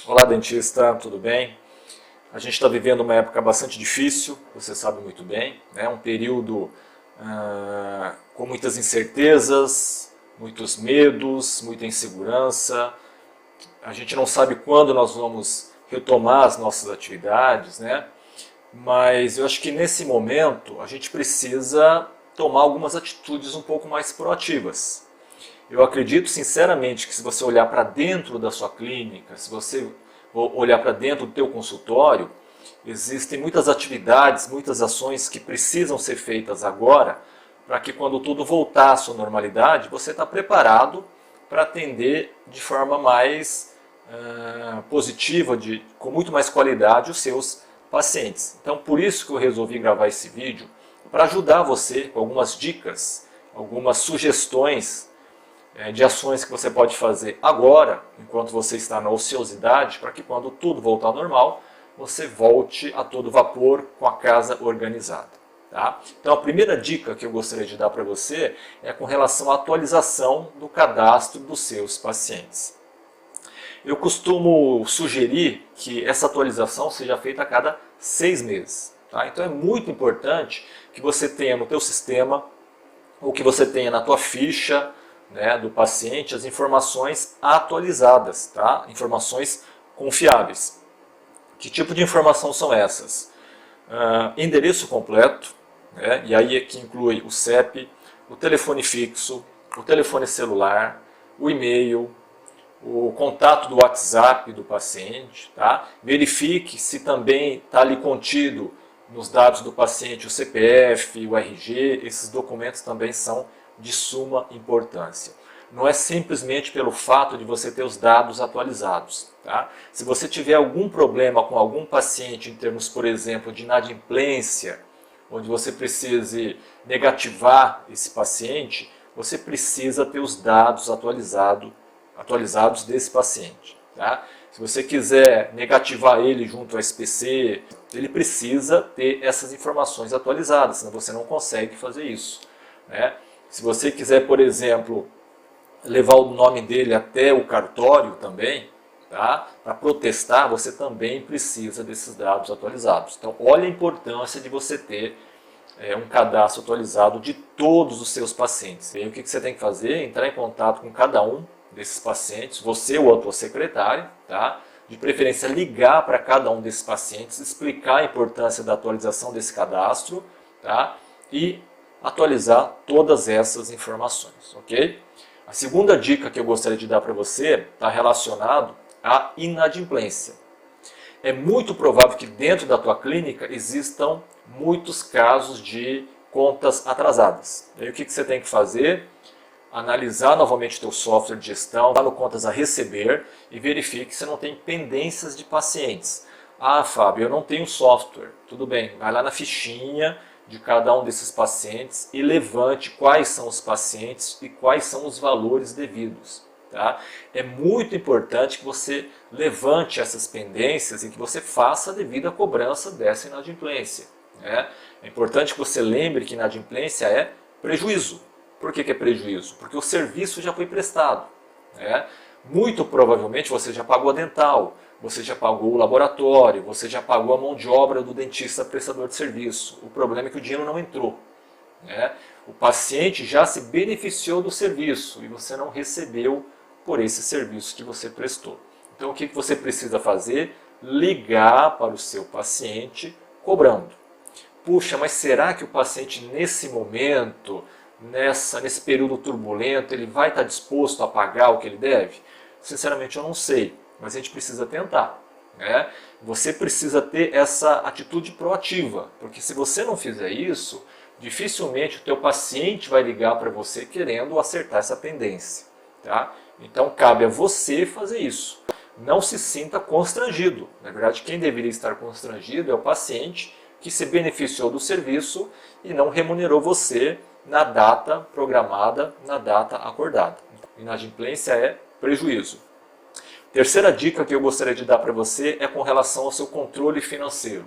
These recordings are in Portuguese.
Olá, dentista, tudo bem? A gente está vivendo uma época bastante difícil, você sabe muito bem, né? Um período com muitas incertezas, muitos medos, muita insegurança. A gente não sabe quando nós vamos retomar as nossas atividades, né? Mas eu acho que nesse momento a gente precisa tomar algumas atitudes um pouco mais proativas. Eu acredito sinceramente que se você olhar para dentro da sua clínica, se você olhar para dentro do teu consultório, existem muitas atividades, muitas ações que precisam ser feitas agora, para que quando tudo voltar à sua normalidade, você está preparado para atender de forma mais positiva, com muito mais qualidade os seus pacientes. Então por isso que eu resolvi gravar esse vídeo, para ajudar você com algumas dicas, algumas sugestões de ações que você pode fazer agora, enquanto você está na ociosidade, para que quando tudo voltar ao normal, você volte a todo vapor com a casa organizada. Tá? Então a primeira dica que eu gostaria de dar para você é com relação à atualização do cadastro dos seus pacientes. Eu costumo sugerir que essa atualização seja feita a cada 6 meses. Tá? Então é muito importante que você tenha no teu sistema, ou que você tenha na tua ficha, né, do paciente, as informações atualizadas, tá? Informações confiáveis. Que tipo de informação são essas? Endereço completo, né, e aí é que inclui o CEP, o telefone fixo, o telefone celular, o e-mail, o contato do WhatsApp do paciente. Tá? Verifique se também está ali contido nos dados do paciente o CPF, o RG, esses documentos também são de suma importância. Não é simplesmente pelo fato de você ter os dados atualizados. Tá? Se você tiver algum problema com algum paciente em termos, por exemplo, de inadimplência, onde você precise negativar esse paciente, você precisa ter os dados atualizados desse paciente. Tá? Se você quiser negativar ele junto ao SPC, ele precisa ter essas informações atualizadas, senão você não consegue fazer isso. Né? Se você quiser, por exemplo, levar o nome dele até o cartório também, tá? Para protestar, você também precisa desses dados atualizados. Então, olha a importância de você ter um cadastro atualizado de todos os seus pacientes. E aí, o que você tem que fazer? Entrar em contato com cada um desses pacientes, você ou a tua secretária, tá? De preferência ligar para cada um desses pacientes, explicar a importância da atualização desse cadastro, tá? E atualizar todas essas informações, ok? A segunda dica que eu gostaria de dar para você está relacionado à inadimplência. É muito provável que dentro da tua clínica existam muitos casos de contas atrasadas. E aí o que você tem que fazer? Analisar novamente o teu software de gestão, lá no contas a receber e verifique se não tem pendências de pacientes. Ah, Fábio, eu não tenho software. Tudo bem, vai lá na fichinha de cada um desses pacientes e levante quais são os pacientes e quais são os valores devidos. Tá? É muito importante que você levante essas pendências e que você faça a devida cobrança dessa inadimplência. Né? É importante que você lembre que inadimplência é prejuízo. Por que é prejuízo? Porque o serviço já foi prestado. Né? Muito provavelmente você já pagou a dental, você já pagou o laboratório, você já pagou a mão de obra do dentista prestador de serviço. O problema é que o dinheiro não entrou. Né? O paciente já se beneficiou do serviço e você não recebeu por esse serviço que você prestou. Então o que você precisa fazer? Ligar para o seu paciente cobrando. Puxa, mas será que o paciente nesse momento, nesse período turbulento, ele vai estar disposto a pagar o que ele deve? Sinceramente eu não sei, mas a gente precisa tentar. Né? Você precisa ter essa atitude proativa, porque se você não fizer isso, dificilmente o teu paciente vai ligar para você querendo acertar essa pendência. Tá? Então cabe a você fazer isso. Não se sinta constrangido. Na verdade, quem deveria estar constrangido é o paciente que se beneficiou do serviço e não remunerou você na data programada, na data acordada. Inadimplência é prejuízo. Terceira dica que eu gostaria de dar para você é com relação ao seu controle financeiro.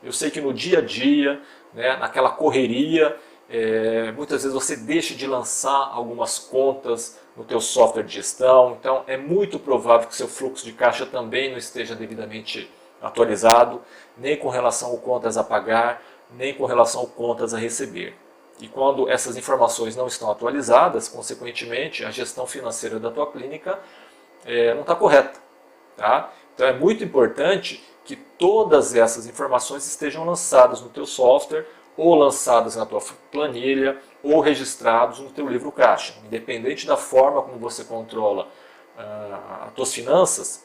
Eu sei que no dia a dia, né, naquela correria, muitas vezes você deixa de lançar algumas contas no teu software de gestão, então é muito provável que seu fluxo de caixa também não esteja devidamente atualizado, nem com relação a contas a pagar, nem com relação a contas a receber. E quando essas informações não estão atualizadas, consequentemente, a gestão financeira da tua clínica não está correta. Tá? Então é muito importante que todas essas informações estejam lançadas no teu software, ou lançadas na tua planilha, ou registrados no teu livro caixa. Independente da forma como você controla as tuas finanças,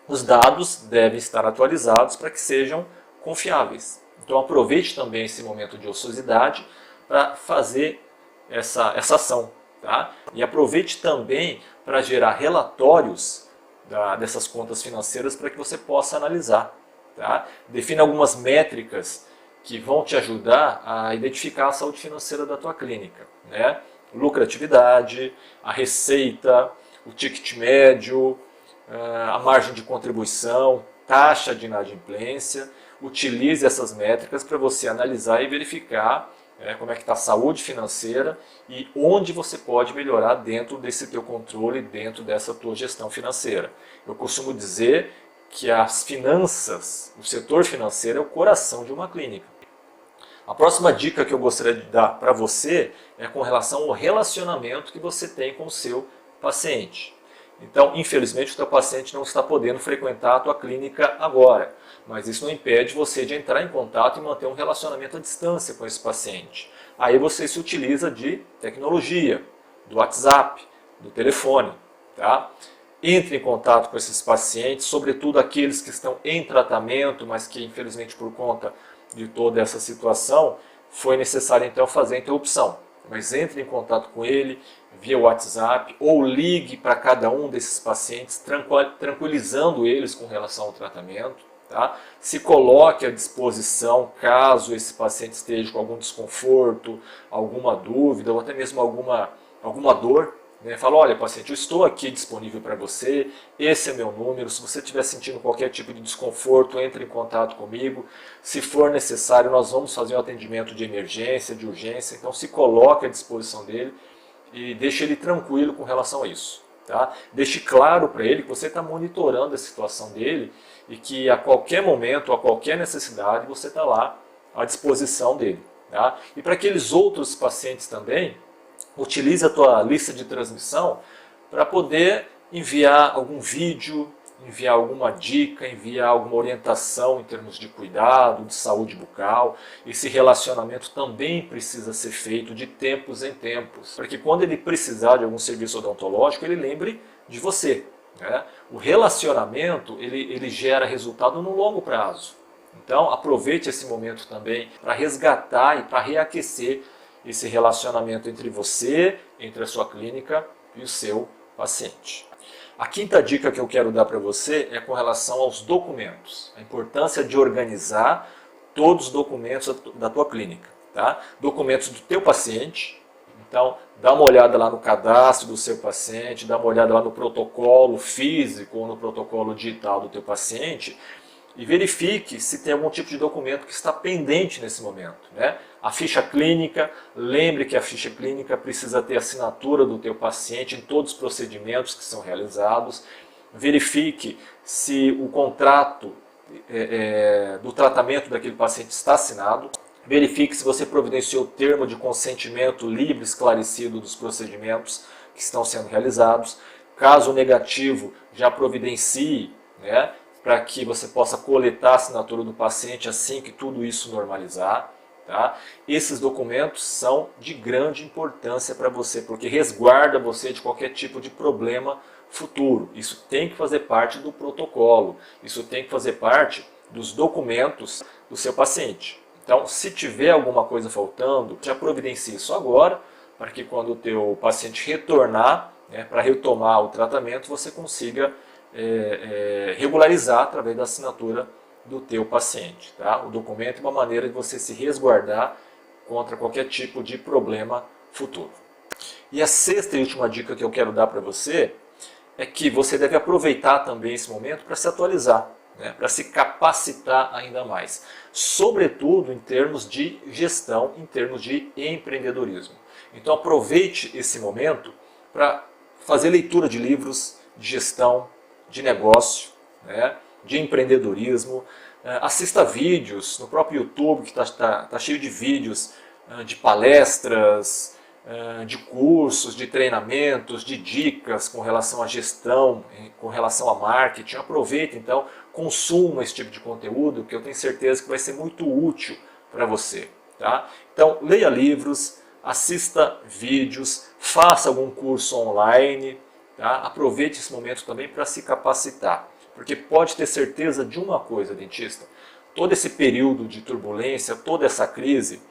os dados devem estar atualizados para que sejam confiáveis. Então aproveite também esse momento de ociosidade para fazer essa ação. Tá? E aproveite também para gerar relatórios dessas contas financeiras para que você possa analisar. Tá? Defina algumas métricas que vão te ajudar a identificar a saúde financeira da tua clínica. Né? Lucratividade, a receita, o ticket médio, a margem de contribuição, taxa de inadimplência. Utilize essas métricas para você analisar e verificar como é que está a saúde financeira e onde você pode melhorar dentro desse teu controle, dentro dessa tua gestão financeira. Eu costumo dizer que as finanças, o setor financeiro é o coração de uma clínica. A próxima dica que eu gostaria de dar para você é com relação ao relacionamento que você tem com o seu paciente. Então, infelizmente, o teu paciente não está podendo frequentar a tua clínica agora, mas isso não impede você de entrar em contato e manter um relacionamento à distância com esse paciente. Aí você se utiliza de tecnologia, do WhatsApp, do telefone. Tá? Entre em contato com esses pacientes, sobretudo aqueles que estão em tratamento, mas que infelizmente por conta de toda essa situação foi necessário então fazer a interrupção. Mas entre em contato com ele via WhatsApp ou ligue para cada um desses pacientes, tranquilizando eles com relação ao tratamento. Tá? Se coloque à disposição caso esse paciente esteja com algum desconforto, alguma dúvida ou até mesmo alguma dor. Fala, olha paciente, eu estou aqui disponível para você, esse é meu número, se você estiver sentindo qualquer tipo de desconforto, entre em contato comigo, se for necessário nós vamos fazer um atendimento de emergência, de urgência, então se coloque à disposição dele e deixe ele tranquilo com relação a isso. Tá? Deixe claro para ele que você está monitorando a situação dele e que a qualquer momento, a qualquer necessidade, você está lá à disposição dele. Tá? E para aqueles outros pacientes também, utilize a tua lista de transmissão para poder enviar algum vídeo, enviar alguma dica, enviar alguma orientação em termos de cuidado, de saúde bucal. Esse relacionamento também precisa ser feito de tempos em tempos, para que quando ele precisar de algum serviço odontológico, ele lembre de você. Né? O relacionamento ele gera resultado no longo prazo. Então aproveite esse momento também para resgatar e para reaquecer esse relacionamento entre você, entre a sua clínica e o seu paciente. A quinta dica que eu quero dar para você é com relação aos documentos. A importância de organizar todos os documentos da tua clínica. Tá? Documentos do teu paciente. Então, dá uma olhada lá no cadastro do seu paciente, dá uma olhada lá no protocolo físico ou no protocolo digital do teu paciente e verifique se tem algum tipo de documento que está pendente nesse momento. Né? A ficha clínica, lembre que a ficha clínica precisa ter assinatura do teu paciente em todos os procedimentos que são realizados. Verifique se o contrato do tratamento daquele paciente está assinado. Verifique se você providenciou o termo de consentimento livre, esclarecido dos procedimentos que estão sendo realizados. Caso negativo, já providencie, né, para que você possa coletar a assinatura do paciente assim que tudo isso normalizar. Tá? Esses documentos são de grande importância para você, porque resguarda você de qualquer tipo de problema futuro. Isso tem que fazer parte do protocolo, isso tem que fazer parte dos documentos do seu paciente. Então, se tiver alguma coisa faltando, já providencie isso agora, para que quando o teu paciente retornar, né, para retomar o tratamento, você consiga regularizar através da assinatura do teu paciente. Tá? O documento é uma maneira de você se resguardar contra qualquer tipo de problema futuro. E a sexta e última dica que eu quero dar para você é que você deve aproveitar também esse momento para se atualizar. né, para se capacitar ainda mais, sobretudo em termos de gestão, em termos de empreendedorismo. Então aproveite esse momento para fazer leitura de livros de gestão, de negócio, né, de empreendedorismo, assista vídeos no próprio YouTube, que tá cheio de vídeos de palestras, de cursos, de treinamentos, de dicas com relação à gestão, com relação a marketing. Aproveita então, consuma esse tipo de conteúdo, que eu tenho certeza que vai ser muito útil para você. Tá? Então leia livros, assista vídeos, faça algum curso online, tá? Aproveite esse momento também para se capacitar, porque pode ter certeza de uma coisa, dentista, todo esse período de turbulência, toda essa crise,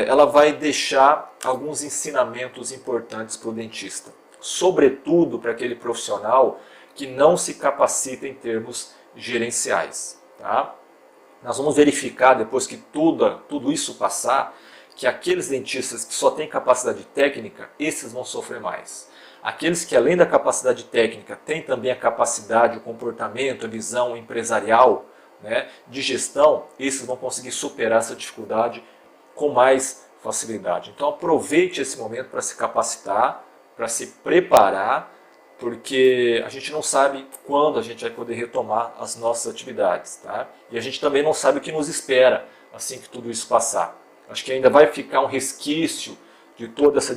ela vai deixar alguns ensinamentos importantes para o dentista, sobretudo para aquele profissional que não se capacita em termos gerenciais. Tá? Nós vamos verificar, depois que tudo isso passar, que aqueles dentistas que só têm capacidade técnica, esses vão sofrer mais. Aqueles que, além da capacidade técnica, têm também a capacidade, o comportamento, a visão empresarial, né, de gestão, esses vão conseguir superar essa dificuldade com mais facilidade. Então aproveite esse momento para se capacitar, para se preparar, porque a gente não sabe quando a gente vai poder retomar as nossas atividades. Tá? E a gente também não sabe o que nos espera assim que tudo isso passar. Acho que ainda vai ficar um resquício de toda essa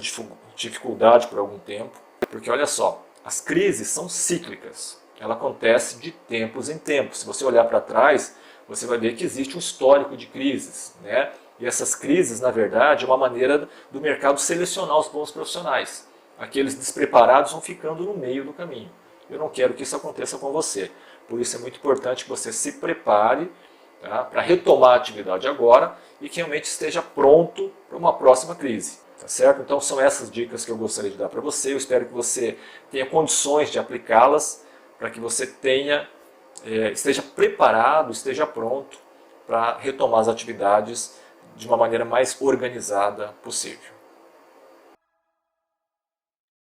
dificuldade por algum tempo, porque olha só, as crises são cíclicas, ela acontece de tempos em tempos. Se você olhar para trás, você vai ver que existe um histórico de crises, né? E essas crises, na verdade, é uma maneira do mercado selecionar os bons profissionais. Aqueles despreparados vão ficando no meio do caminho. Eu não quero que isso aconteça com você. Por isso é muito importante que você se prepare, tá, para retomar a atividade agora e que realmente esteja pronto para uma próxima crise. Tá certo? Então são essas dicas que eu gostaria de dar para você. Eu espero que você tenha condições de aplicá-las para que você esteja preparado, esteja pronto para retomar as atividades de uma maneira mais organizada possível.